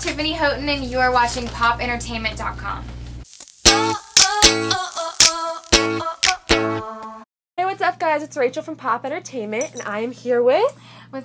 Tiffany Houghton, and you are watching PopEntertainment.com. Hey, what's up, guys? It's Rachel from Pop Entertainment, and I am here with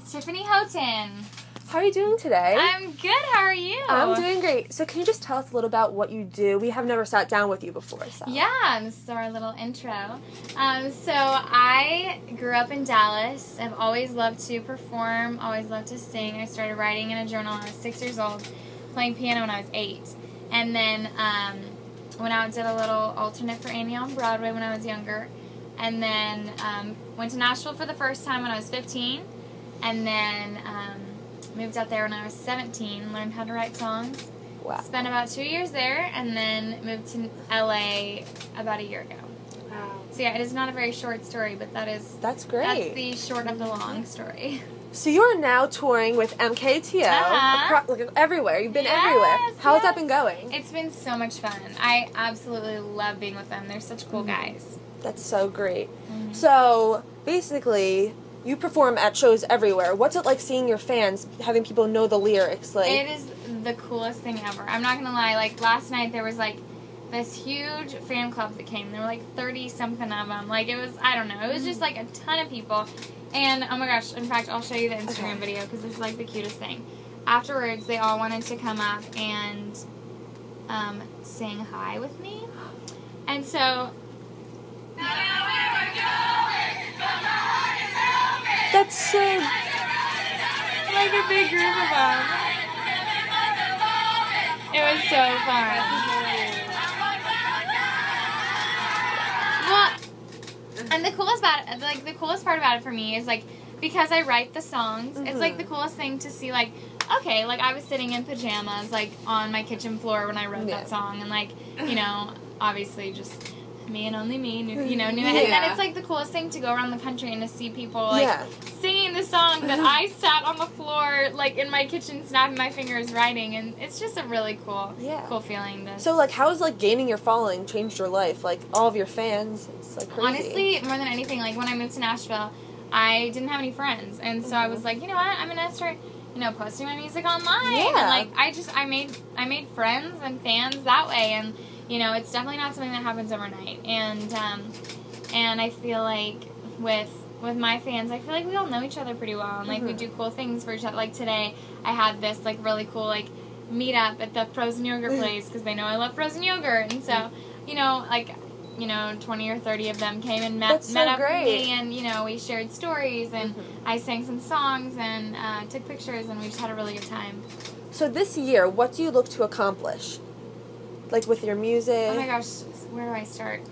Tiffany Houghton. How are you doing today? I'm good. How are you? I'm doing great. So can you just tell us a little about what you do? We have never sat down with you before. So. Yeah, this is our little intro. So I grew up in Dallas. I've always loved to perform, always loved to sing. I started writing in a journal when I was 6 years old, playing piano when I was 8. And then went out and did a little alternate for Annie on Broadway when I was younger. And then went to Nashville for the first time when I was 15. And then moved out there when I was 17, learned how to write songs. Wow. Spent about 2 years there, and then moved to LA about a year ago. Wow. So yeah, it is not a very short story, but that's great. That's the short of the long story. So you are now touring with MKTO like everywhere. You've been everywhere. How has that been going? It's been so much fun. I absolutely love being with them. They're such cool guys. That's so great. So basically, you perform at shows everywhere. What's it like seeing your fans, having people know the lyrics? Like, it is the coolest thing ever. I'm not gonna lie. Like last night, there was like this huge fan club that came. There were like 30-something of them. Like it was, I don't know. It was just like a ton of people. And oh my gosh! In fact, I'll show you the Instagram video because this is like the cutest thing. Afterwards, they all wanted to come up and sing hi with me, and so. That's so... like a big group of them. It was so fun. Well, and the coolest part about it for me is like, because I write the songs, it's like the coolest thing to see, like, okay, like I was sitting in pajamas like on my kitchen floor when I wrote that song, and like, you know, obviously just me and only me knew it. And then it's like the coolest thing to go around the country and to see people like singing the song that I sat on the floor like in my kitchen snapping my fingers writing, and it's just a really cool feeling. So like, how has like gaining your following changed your life? Like all of your fans, it's like crazy. Honestly, more than anything, like when I moved to Nashville, I didn't have any friends, and so I was like, you know what, I'm gonna start, you know, posting my music online, and like I made friends and fans that way, and you know, it's definitely not something that happens overnight, and I feel like with my fans, I feel like we all know each other pretty well, and like we do cool things for each other. Like today, I had this like really cool like meetup at the frozen yogurt place because they know I love frozen yogurt, and so you know, like, you know, 20 or 30 of them came and met up with me, and you know, we shared stories, and I sang some songs and took pictures, and we just had a really good time. So this year, what do you look to accomplish? Like with your music? Oh my gosh, where do I start?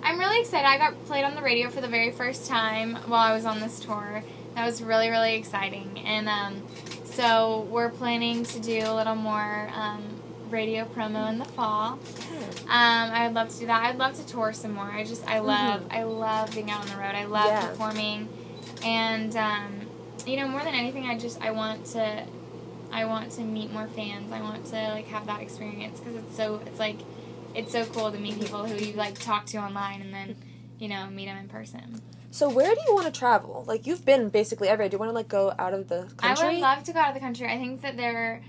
I'm really excited. I got played on the radio for the very first time while I was on this tour. That was really, really exciting. And so we're planning to do a little more radio promo in the fall. I would love to do that. I'd love to tour some more. I love being out on the road. I love performing. And you know, more than anything, I want to meet more fans. I want to like have that experience because it's so cool to meet people who you like talk to online and then, you know, meet them in person. So where do you want to travel? Like, you've been basically everywhere. Do you want to like go out of the country? I would love to go out of the country. I think that there are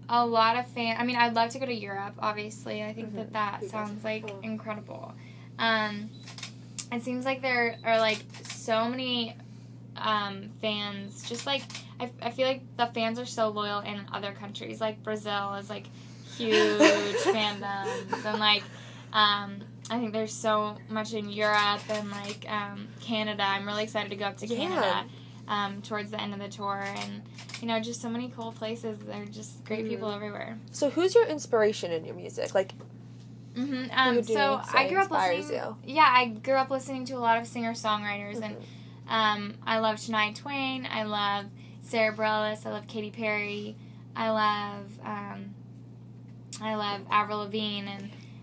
a lot of fans. I mean, I'd love to go to Europe, obviously. I think that sounds like incredible. It seems like there are like so many fans, just like I feel like the fans are so loyal in other countries. Like Brazil is like huge fandoms, and like I think there's so much in Europe and like Canada. I'm really excited to go up to Canada towards the end of the tour, and you know, just so many cool places. They're just great people everywhere. So who's your inspiration in your music? Like, so I grew up listening. Yeah, I grew up listening to a lot of singer-songwriters, and I love Shania Twain. I love Sarah Bareilles. I love Katy Perry. I love Avril Lavigne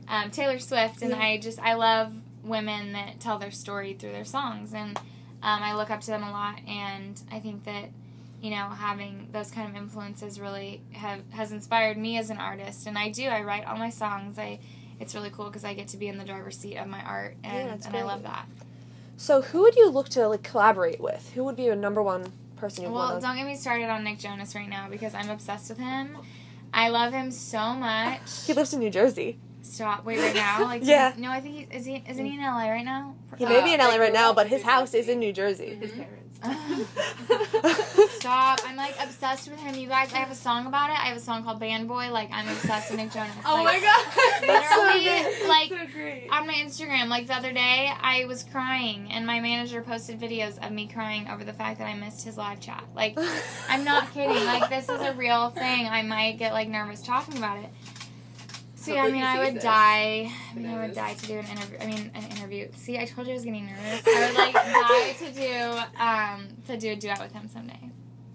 and Taylor Swift, and I love women that tell their story through their songs, and I look up to them a lot, and I think that, you know, having those kind of influences really has inspired me as an artist, and I write all my songs. It's really cool because I get to be in the driver's seat of my art, and I love that. So who would you look to like collaborate with? Who would be your number one person you Well, want to... don't get me started on Nick Jonas right now because I'm obsessed with him. I love him so much. He lives in New Jersey. Stop. Wait, right now? Like, yeah. No, I think isn't he in LA right now? He may be in LA right now, but his house is in New Jersey. His parents. Stop. I'm, like, obsessed with him. You guys, I have a song about it. I have a song called Band Boy. Like, I'm obsessed with Nick Jonas. Oh, like, my God. Literally, so like, so great. on my Instagram, like, the other day, I was crying, and my manager posted videos of me crying over the fact that I missed his live chat. Like, I'm not kidding. Like, this is a real thing. I might get, like, nervous talking about it. So, yeah, I mean, I would die. I would die to do an interview. See, I told you I was getting nervous. I would, like, die to do a duet with him someday.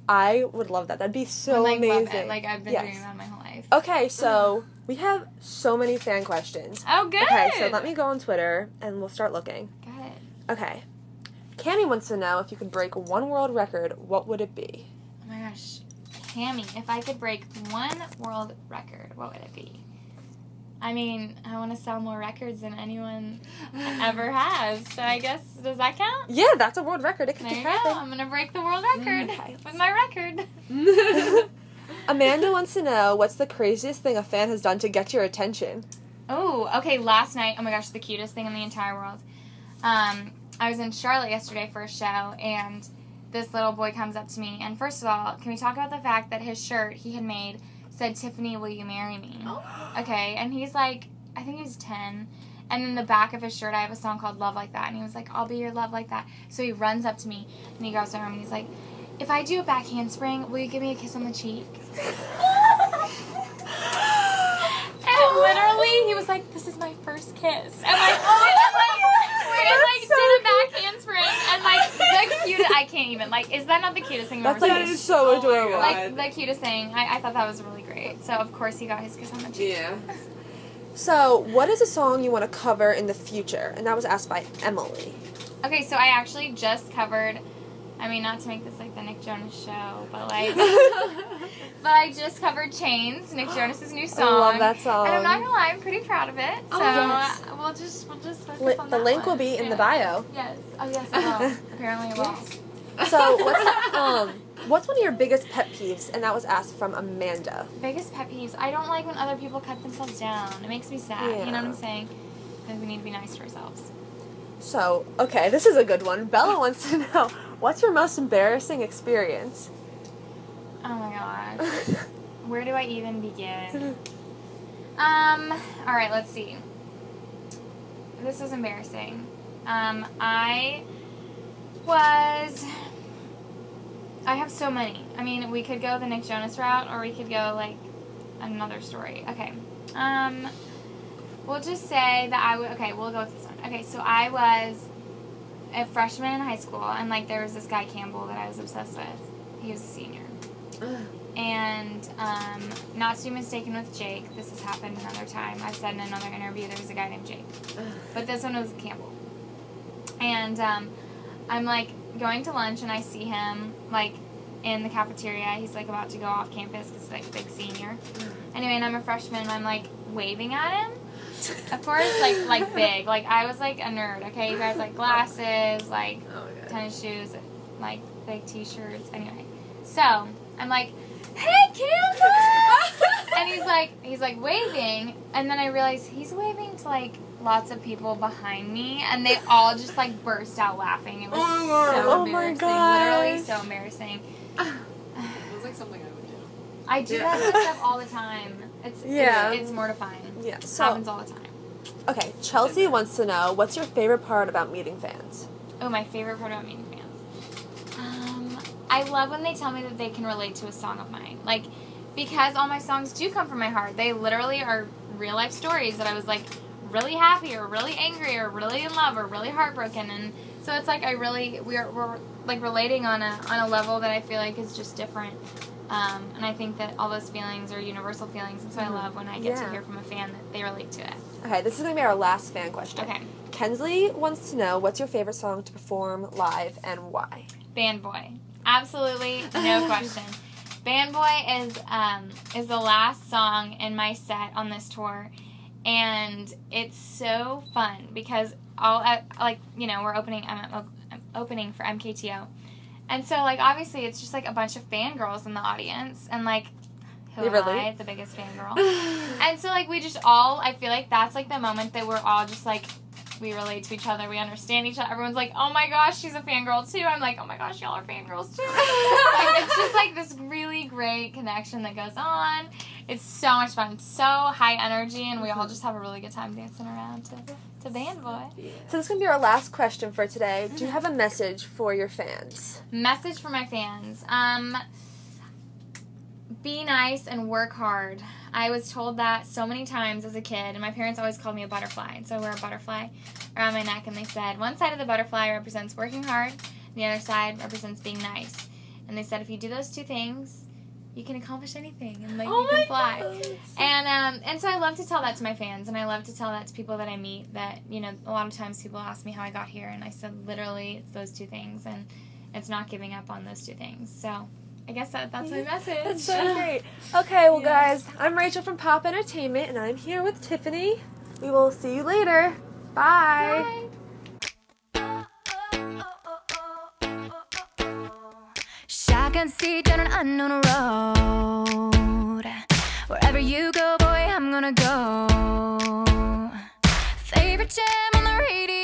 I would love that. That'd be so amazing. Love it. Like, I've been dreaming about it my whole life. Okay, so we have so many fan questions. Oh, good. Okay, so let me go on Twitter, and we'll start looking. Good. Okay. Cammy wants to know if you could break one world record, what would it be? Oh, my gosh. Cammy, if I could break one world record, what would it be? I mean, I want to sell more records than anyone ever has. So I guess, does that count? Yeah, that's a world record. It could There you happen. go. I'm going to break the world record with my record. Amanda wants to know, what's the craziest thing a fan has done to get your attention? Oh, okay, last night, oh my gosh, the cutest thing in the entire world. I was in Charlotte yesterday for a show, and this little boy comes up to me, and first of all, can we talk about the fact that his shirt he had made said, "Tiffany, will you marry me?" Oh. Okay, and he's like, I think he was 10, and in the back of his shirt I have a song called Love Like That, and he was like, "I'll be your love like that." So he runs up to me, and he grabs my arm, and he's like, "If I do a back handspring, will you give me a kiss on the cheek?" And literally, he was like, "This is my first kiss." And like, did a back handspring, and like, the cutest, I can't even, like, is that not the cutest thing I've That's ever like seen? so adorable. Like, the cutest thing. I thought that was really great. So, of course, he got his kiss on the cheek. Yeah. So, what is a song you want to cover in the future? And that was asked by Emily. Okay, so I actually just covered, I mean, not to make this like the Nick Jonas show, but like, but I just covered Chains, Nick Jonas' new song. I love that song. And I'm not gonna lie, I'm pretty proud of it. So yes. we'll just focus on The that link one. will be in the bio. Yes. Oh yes, it will. Apparently it will. So, what's one of your biggest pet peeves? And that was asked from Amanda. Biggest pet peeves. I don't like when other people cut themselves down. It makes me sad. Yeah. You know what I'm saying? Because we need to be nice to ourselves. So, okay, this is a good one. Bella wants to know, what's your most embarrassing experience? Oh my gosh. Where do I even begin? Alright, let's see. This was embarrassing. I have so many. I mean, we could go the Nick Jonas route, or we could go, like, another story. Okay. We'll just say that we'll go with this one. Okay, so I was a freshman in high school, and, like, there was this guy, Campbell, that I was obsessed with. He was a senior. And, not to be mistaken with Jake, this has happened another time. I've said in another interview there was a guy named Jake. But this one was Campbell. And, I'm, like, going to lunch, and I see him, like, in the cafeteria. He's, like, about to go off campus because he's, like, a big senior. Anyway, and I'm a freshman, and I'm, like, waving at him. Of course, like big. Like, I was, like, a nerd, okay? You guys, like, glasses, like, tennis shoes, like, big t-shirts. Anyway. So, I'm like, "Hey, Campbell!" And he's like waving, and then I realize he's waving to, like, lots of people behind me, and they all just, like, burst out laughing. It was so embarrassing. Literally so embarrassing. It was like something I would do. I do that kind of stuff all the time. It's mortifying. Yeah, It so, happens all the time. okay, Chelsea wants to know, what's your favorite part about meeting fans? Oh, my favorite part about meeting fans. I love when they tell me that they can relate to a song of mine. Like, because all my songs do come from my heart. They literally are real life stories that I was, like, really happy or really angry or really in love or really heartbroken. And so it's like we're like relating on a level that I feel like is just different. And I think that all those feelings are universal feelings. And so I love when I get to hear from a fan that they relate to it. Okay, this is going to be our last fan question. Okay. Kensley wants to know, what's your favorite song to perform live and why? Band Boy. Absolutely, no question. Band Boy is the last song in my set on this tour, and it's so fun because we're opening. I'm opening for MKTO, And so, like, obviously, it's just, like, a bunch of fangirls in the audience. And, like, who am I, the biggest fangirl? And so, like, we just all, I feel like that's, like, the moment that we're all just, like, we relate to each other. We understand each other. Everyone's like, oh, my gosh, she's a fangirl, too. I'm like, oh, my gosh, y'all are fangirls, too. Like, it's just, like, this really great connection that goes on. It's so much fun. It's so high energy, and we all just have a really good time dancing around to Band Boy. So this is going to be our last question for today. Do you have a message for your fans? Message for my fans. Be nice and work hard. I was told that so many times as a kid, and my parents always called me a butterfly. And so I wear a butterfly around my neck, and they said, one side of the butterfly represents working hard, and the other side represents being nice. And they said, if you do those two things, you can accomplish anything, and like you can fly. And so I love to tell that to my fans, and I love to tell that to people that I meet. That, you know, a lot of times people ask me how I got here, and I said literally it's those two things, and it's not giving up on those two things. So I guess that's my message. That's so great. Okay, well, guys, I'm Rachel from Pop Entertainment, and I'm here with Tiffany. We will see you later. Bye. Shotgun seat down an unknown road. Wherever you go, boy, I'm gonna go. Favorite jam on the radio.